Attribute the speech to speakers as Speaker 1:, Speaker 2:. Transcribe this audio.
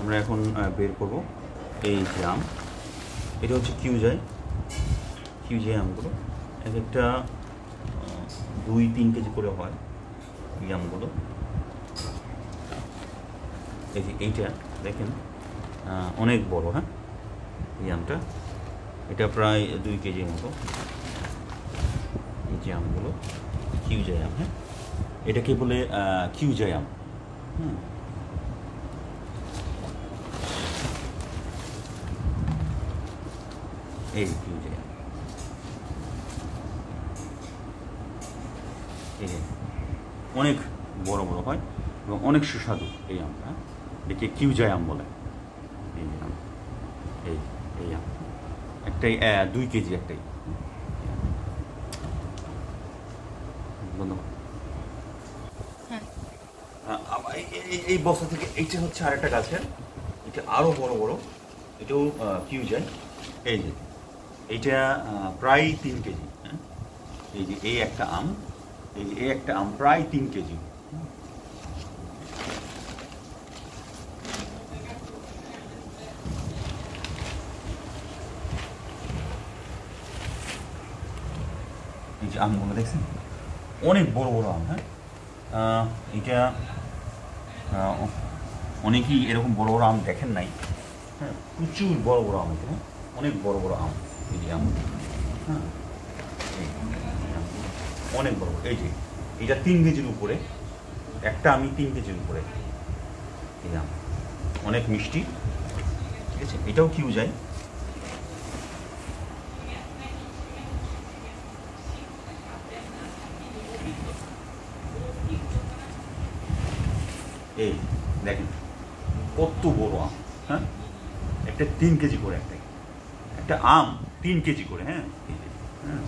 Speaker 1: আমরা এখন বের করব এই যে আম, এটা হচ্ছে কিউজাই আমগুলো, এক একটা 2-3 কেজি করে হয় এই আমগুলো। এই যে এইটা দেখেন অনেক বড়, হ্যাঁ এই আমটা, এটা প্রায় 2 কেজির মতো। এই যে আমগুলো কিউজাই আম, হ্যাঁ এটাকে বলে কিউজাই আম। হুম, এই কিউজাই আম, এই যে অনেক বড় বড় হয় এবং অনেক সুস্বাদু এই আমটা। এটাকে কিউজাই আম বলে। এই যে আম, এই আম একটাই 2 কেজি একটাই। ধন্যবাদ। এই বস্তা থেকে এইটা হচ্ছে আরেকটা গাছের, এটা আরও বড় বড়, এটাও কিউজাই। এই যে এইটা প্রায় 3 কেজি, হ্যাঁ এই যে এই একটা আম, এই যে এই একটা আম প্রায় 3 কেজি। এই যে আমগুলো দেখছেন অনেক বড় বড় আম, হ্যাঁ এটা অনেকেই এরকম বড় বড় আম দেখেন নাই, হ্যাঁ প্রচুর বড় বড় আম, এখানে অনেক বড় বড় আম। এই যে আম, হ্যাঁ অনেক বড় বড়। এই যে এটা 3 কেজির উপরে, একটা আমি 3 কেজির উপরে এই আম, অনেক মিষ্টি, ঠিক আছে। এটাও কিউজাই। এই দেখেন কত বড় আম, হ্যাঁ একটা 3 কেজি করে, একটা আম 3 কেজি করে, হ্যাঁ হ্যাঁ